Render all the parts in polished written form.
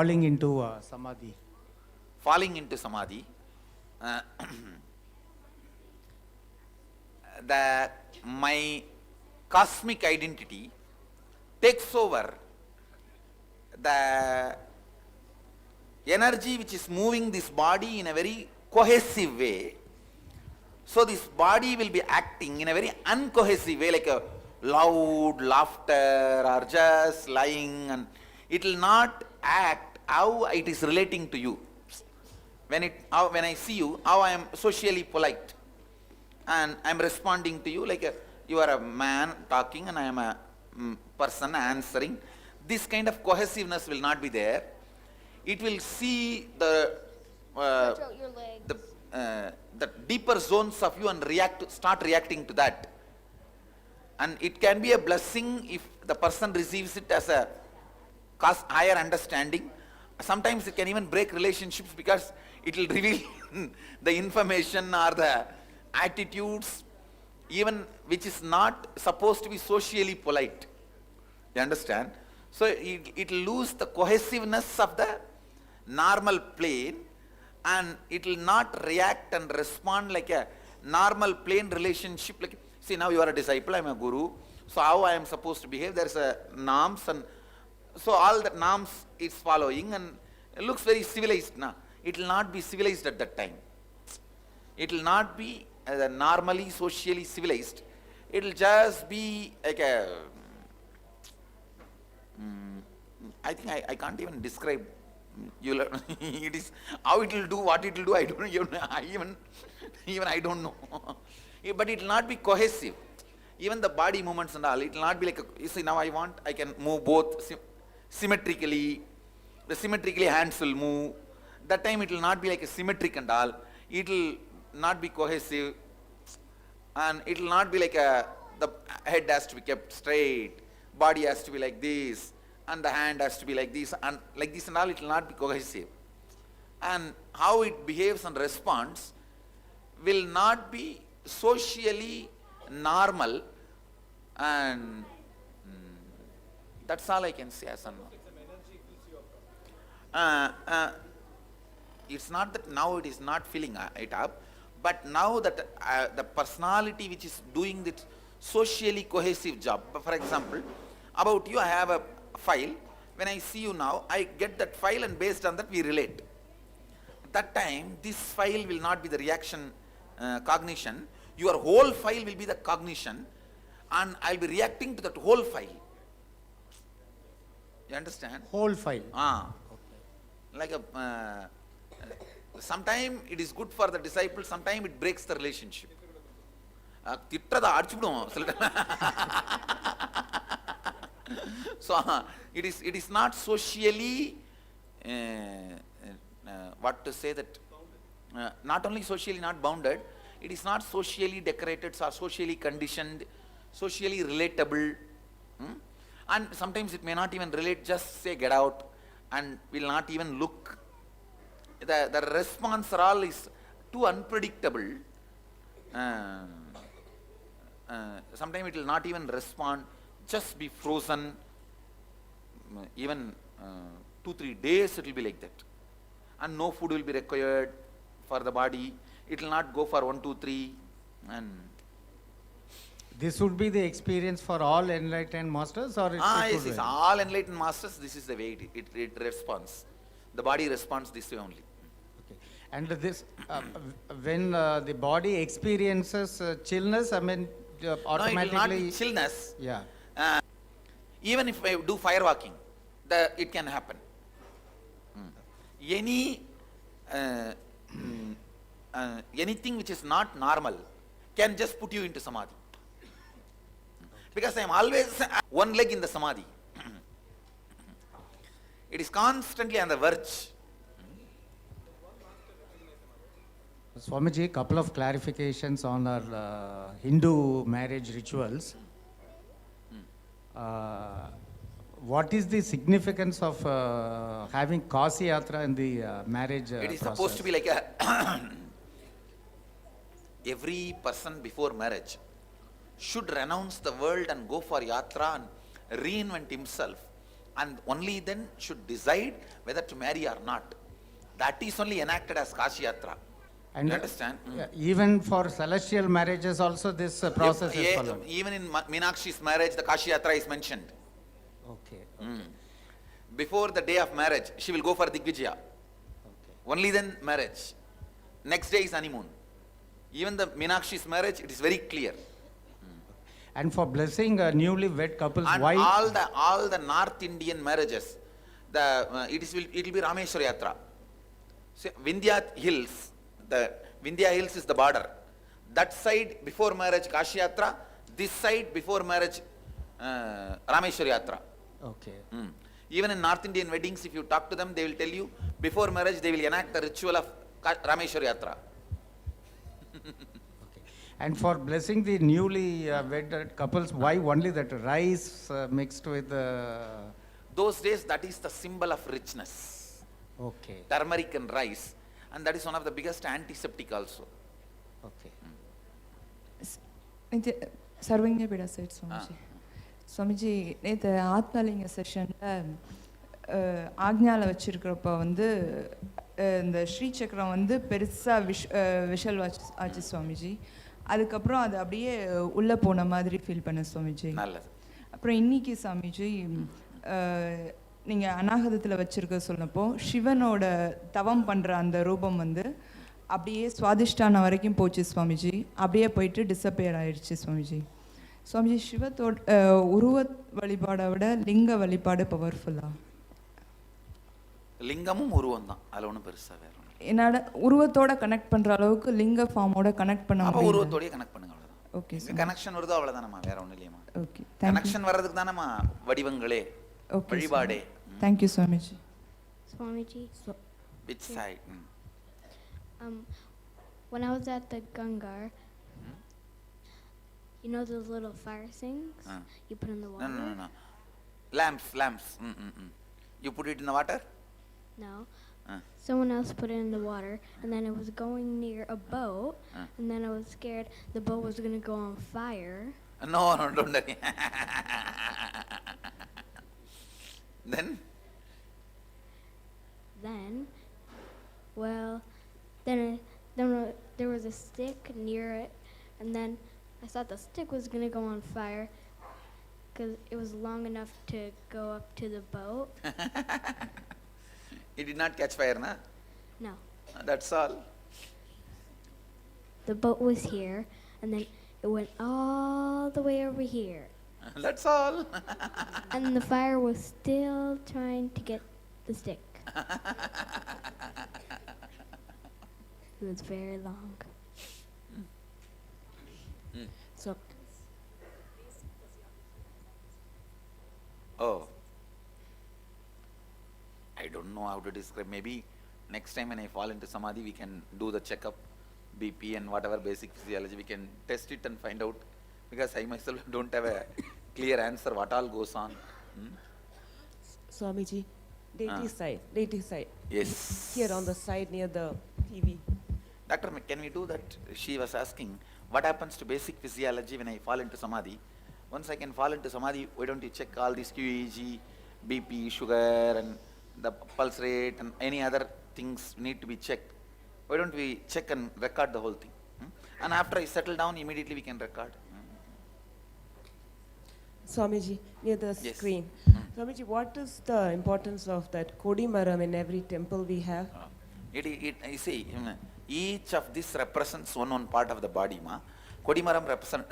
falling into samadhi. Falling into samadhi, uh, my cosmic identity takes over the energy which is moving this body in a very cohesive way. So this body will be acting in a very uncohesive way, like a loud laughter or just lying, and it will not act how it is relating to you. When I see you, how I am socially polite, and I am responding to you like you are a man talking and I am a person answering. This kind of cohesiveness will not be there. It will see the deeper zones of you and start reacting to that. And it can be a blessing if the person receives it as a higher understanding. Sometimes it can even break relationships because it will reveal the information or the attitudes even which is not supposed to be socially polite. You understand? So it will lose the cohesiveness of the normal plane, and it will not react and respond like a normal plane relationship. Like, see, now you are a disciple, I am a guru, so how I am supposed to behave, there is a norms, and so all the norms is following, and it looks very civilized now. It will not be civilized at that time. It will not be normally socially civilized. It will just be like a I think I can't even describe. It is how it will do, what it will do. I don't even I don't know. But it will not be cohesive. Even the body movements and all, it will not be like you see, now I can move both symmetrically. The symmetrically hands will move. That time it will not be like a symmetric and all. It will not be cohesive, and it will not be like the head has to be kept straight, body has to be like this, and the hand has to be like this, and like this and all. It will not be cohesive, and how it behaves and responds will not be socially normal, and that's all I can say as of now. It's not that now it is not filling it up, but now that the personality which is doing this socially cohesive job. For example, about you, I have a file. When I see you now, I get that file, and based on that we relate. At that time, this file will not be the reaction cognition. Your whole file will be the cognition, and I'll be reacting to that whole file. You understand? Whole file. Like a sometime it is good for the disciple, sometime it breaks the relationship. So it is not socially what to say that not only socially not bounded, it is not socially decorated or socially conditioned, socially relatable, and sometimes it may not even relate, just say get out, and will not even look. The response all is too unpredictable. Sometimes it will not even respond, just be frozen. Even 2-3 days it will be like that, and no food will be required for the body. It will not go for 1, 2, 3, and this would be the experience for all enlightened masters, or yes, all enlightened masters. This is the way it responds. The body responds this way only. Okay. And this when the body experiences chillness, I mean automatically. No, it will not be chillness. Yeah. Even if I do fire walking, it can happen. Anything which is not normal can just put you into samadhi. Because I am always one leg in the samadhi. It is constantly on the verge. Swamiji, couple of clarifications on our Hindu marriage rituals. What is the significance of having Kasi Yatra in the marriage It is process? supposed to be like a every person before marriage should renounce the world and go for yatra and reinvent himself and only then should decide whether to marry or not. That is only enacted as Kashi Yatra. And You understand? yeah, even for celestial marriages also this process is Yeah, followed. even in Meenakshi's marriage, the Kashi Yatra is mentioned. Okay. Before the day of marriage, she will go for Digvijaya. Okay. Only then marriage. Next day is honeymoon. Even the Meenakshi's marriage, it is very clear. And for blessing newly wed couples, And why? all the North Indian marriages, it will be Rameshwara Yatra. See, Vindhya Hills, the Vindhya Hills is the border. That side before marriage Kashi Yatra, this side before marriage Rameshwara Yatra. Okay. Even in North Indian weddings, if you talk to them, they will tell you before marriage they will enact the ritual of Rameshwara Yatra. Okay. And for blessing the newly wedded couples, why only that rice mixed with Those days, that is the symbol of richness. okay. Turmeric and rice. And that is one of the biggest antiseptic also. Okay. இது சர்வங்க Fidaa side Swamiji Swamiji நேற்று ஆத்மலிங்க செஷனில் ஆக்ஞாவில் வச்சுருக்கிறப்ப வந்து இந்த ஸ்ரீசக்கரம் வந்து பெருசாக விஷல் ஆச்சு சுவாமிஜி. அதுக்கப்புறம் அது அப்படியே உள்ளே போன மாதிரி ஃபீல் பண்ண சுவாமிஜி. நல்லது. அப்புறம் இன்னைக்கு சுவாமிஜி நீங்கள் அநாகதத்தில் வச்சுருக்க சொன்னப்போ சிவனோட தவம் பண்ணுற அந்த ரூபம் வந்து அப்படியே சுவாதிஷ்டானம் வரைக்கும் போச்சு சுவாமிஜி. அப்படியே போயிட்டு டிஸப்பியர் ஆயிடுச்சு சுவாமிஜி. சுவாமிஜி சிவத்தோட உருவ வழிபாடை விட லிங்க வழிபாடு பவர்ஃபுல்லா? லிங்கமும் உருவம் தான், அதில் ஒன்றும் பெருசாக வேற ஒன்றும். என்னோட உருவத்தோட கனெக்ட் பண்ணுற அளவுக்கு லிங்க ஃபார்மோட கனெக்ட் பண்ண அப்போ முடியும். உருவத்தோடய கனெக்ட் பண்ணுங்க, அவ்வளோதான். ஓகே இங்கே கனெக்ஷன் வருதோ அவ்வளோதானம்மா, வேற ஒன்றும் இல்லையம்மா. ஓகே, கனெக்ஷன் வர்றதுக்கு தானம்மா வடிவங்களே, ஓகே வழிபாடே. Thank you Swamiji. Swamiji, Which side? when I was at the Gangar, you know those little fire things you put in the water? No. Lamps. You put it in the water? No. Someone else put it in the water, and then it was going near a boat, and then I was scared the boat was going to go on fire. No, don't worry. Then, there was a stick near it, and then I thought the stick was going to go on fire because it was long enough to go up to the boat. it did not catch fire, na? No. That's all. The boat was here, and then it went all the way over here. That's all. And the fire was still trying to get the stick. It was very long. So, Oh. I don't know how to describe. Maybe next time when I fall into Samadhi, we can do the checkup, BP and whatever basic physiology. We can test it and find out. Because I myself don't have a clear answer what all goes on. Swamiji, deity side. Yes. Here on the side near the TV. Doctor, can we do that? She was asking, what happens to basic physiology when I fall into Samadhi? Once I can fall into Samadhi, why don't you check all these QEEG, BP, sugar and the pulse rate and any other things need to be checked? Why don't we check and record the whole thing? And after I settle down, immediately we can record. Swamiji, near the Yes. screen. Swamiji, what is the importance of that Kodimaram in every temple we have? You see, each of this represents one part of the body. Kodimaram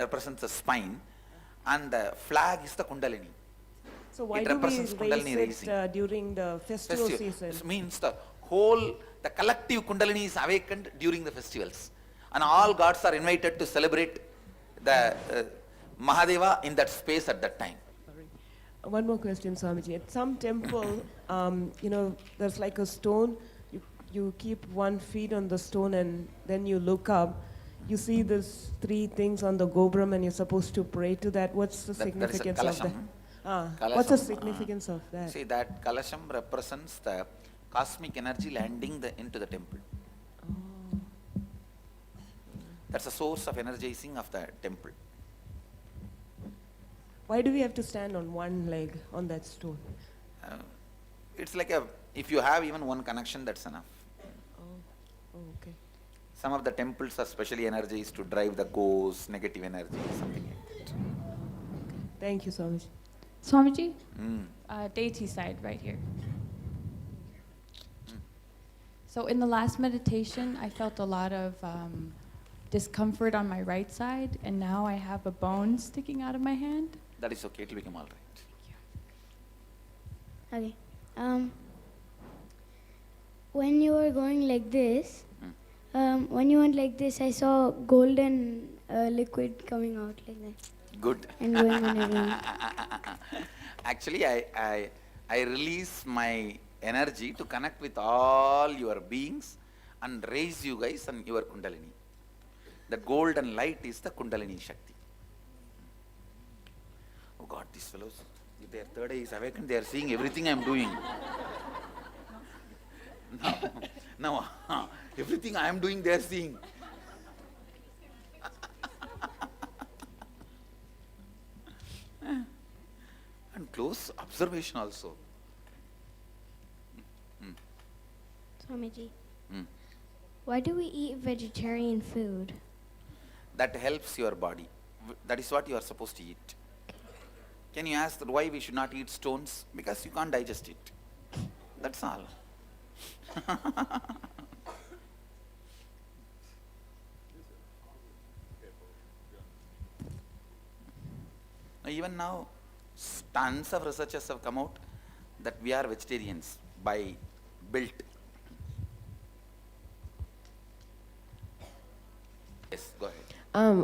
represents the spine and the flag is the Kundalini. So why It do we represents Kundalini raise it raising. during the festival season? This means the whole, the collective Kundalini is awakened during the festivals. And all gods are invited to celebrate the Mahadeva in that space at that time. One more question, Swamiji. At some temple, there's like a stone. You keep 1 feet on the stone and then you look up. You see these 3 things on the Gobram and you're supposed to pray to that. What's the That is a significance of that? Kalasham. What's the Kalasham, significance of that? See, that Kalasham represents the cosmic energy landing into the temple. That's a source of energizing of the temple. Why do we have to stand on one leg on that stone? it's like if you have even one connection, that's enough. Oh, okay. Some of the temples are specially energized to drive the ghosts, negative energy, something like that. Thank you, Swamiji. Swamiji, Mm. deity side right here. So in the last meditation, I felt a lot of discomfort on my right side, and now I have a bone sticking out of my hand. That is okay, it will become all right. Okay. When you were going like this, when you went like this, I saw golden liquid coming out like that Good. and going on everyone. Actually, I release my energy to connect with all your beings and raise you guys and your Kundalini. The golden light is the Kundalini Shakti. Oh God, these fellows, if their third eye is awakened, they are seeing everything I am doing. Now, everything I am doing, they are seeing. And close observation also. Swamiji, Mm. why do we eat vegetarian food? That helps your body. That is what you are supposed to eat. Can you ask that why we should not eat stones? Because you can't digest it. That's all. Even now, tons of researchers have come out that we are vegetarians by built. Yes, go ahead.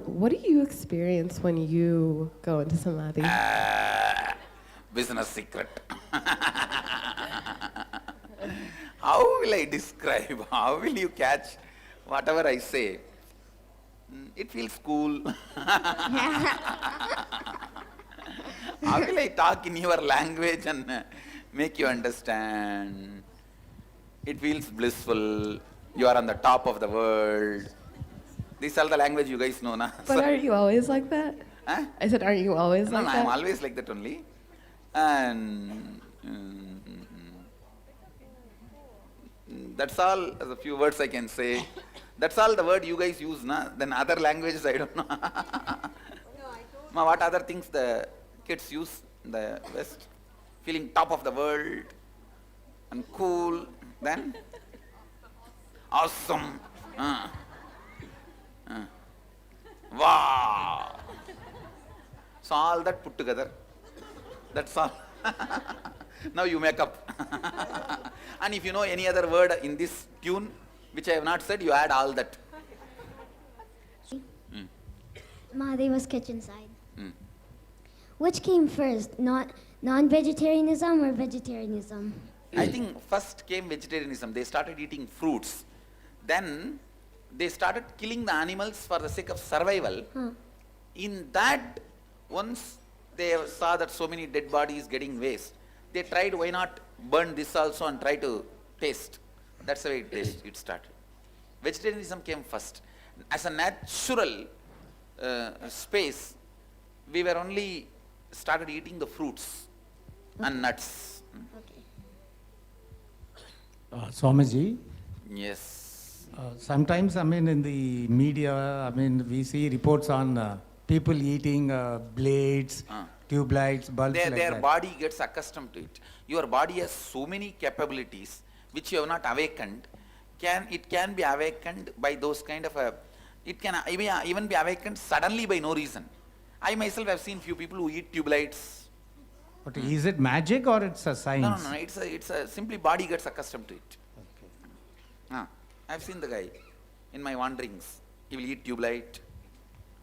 What do you experience when you go into samadhi? Business secret. How will I describe? How will you catch whatever I say? It feels cool. How will I talk in your language and make you understand? It feels blissful. You are on the top of the world. These are the language you guys know, na? But aren't you always like that? Huh? I said, aren't you always No, like no, that? I'm always like that only. And that's all the few words I can say. That's all the word you guys use, na? Then other languages I don't know. Ma, what other things the kids use in the West? Feeling top of the world and cool. Then awesome. Wow. So all that put together. That's all. Now you make up. And if you know any other word in this tune, which I have not said, you add all that. Mahadeva's kitchen side. Mm. Which came first, non-vegetarianism or vegetarianism? I think first came vegetarianism. They started eating fruits. Then they started killing the animals for the sake of survival. In that, once they saw that so many dead bodies getting waste, they tried, why not burn this also and try to taste. That's the way it started. Vegetarianism came first. As a natural space, we were only started eating the fruits and nuts. Okay. Swamiji, Yes. sometimes, I mean, in the media, I mean, we see reports on people eating blades, tube lights, bulbs like Their that. body gets accustomed to it. Your body has so many capabilities which you have not awakened. It can be awakened by those kind of it can even be awakened suddenly by no reason. I myself have seen few people who eat tube lights. But is it magic or it's a science? No. It's a simply body gets accustomed to it. Okay. I've seen the guy in my wanderings. He will eat tube light.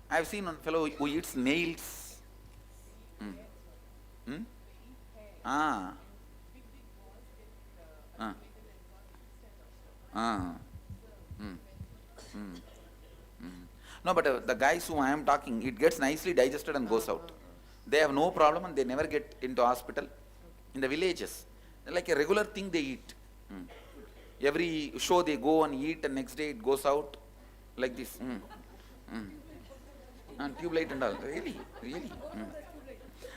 I've seen one fellow who eats nails. No, but the guys whom I am talking, it gets nicely digested and goes out. They have no problem and they never get into hospital. In the villages, like a regular thing they eat. Every show they go and eat and next day it goes out like this. And tube light and all. Really?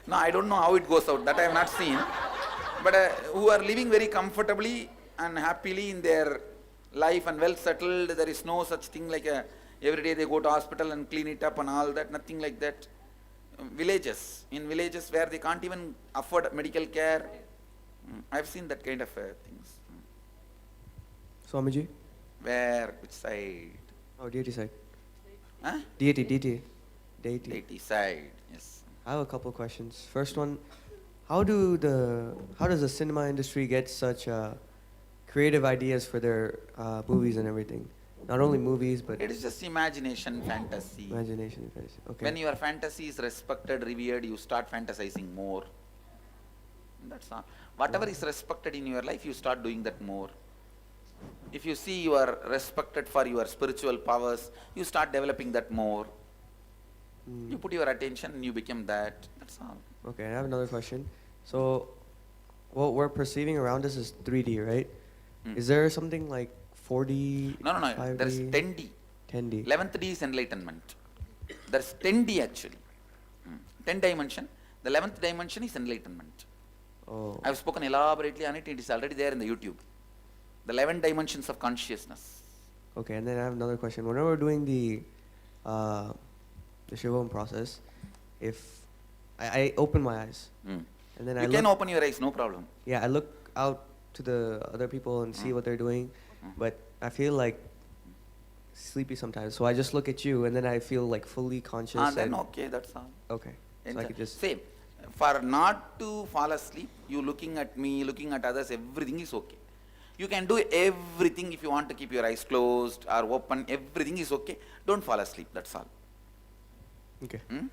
No, I don't know how it goes out. That I have not seen. But who are living very comfortably and happily in their life and well settled, there is no such thing like every day they go to hospital and clean it up and all that, nothing like that. In villages where they can't even afford medical care, I've seen that kind of things. Swamiji? Where, which side? Oh, deity side. Huh? Deity. Deity side, yes. I have a couple of questions. First one, how does the cinema industry get such creative ideas for their movies and everything? Not only movies, but It is just imagination, fantasy. imagination and fantasy. Okay. When your fantasy is respected, revered, you start fantasizing more. That's all. Whatever is respected in your life, you start doing that more. If you see you are respected for your spiritual powers, you start developing that more. You put your attention and you become that. That's all. Okay, I have another question. So, what we're perceiving around us is 3D, right? Is there something like 4D? No. 5D, There's 10D. 10D. 11th D is enlightenment. There's 10D actually. 10 dimension. The 11th dimension is enlightenment. Oh. I've spoken elaborately on it. It is already there in the YouTube. The 11 dimensions of consciousness. Okay, and then I have another question. Whenever we're doing the Shivam process, if I open my eyes Mm. and then You I can look, open your eyes, no problem. yeah, I look out to the other people and see what they're doing, but I feel like sleepy sometimes. So I just look at you and then I feel like fully conscious. Then and, okay, that's all. okay, so I could just Same. For not to fall asleep, you looking at me, looking at others, everything is okay. You can do everything if you want to keep your eyes closed or open, everything is okay. Don't fall asleep, that's all. okay. Hmm?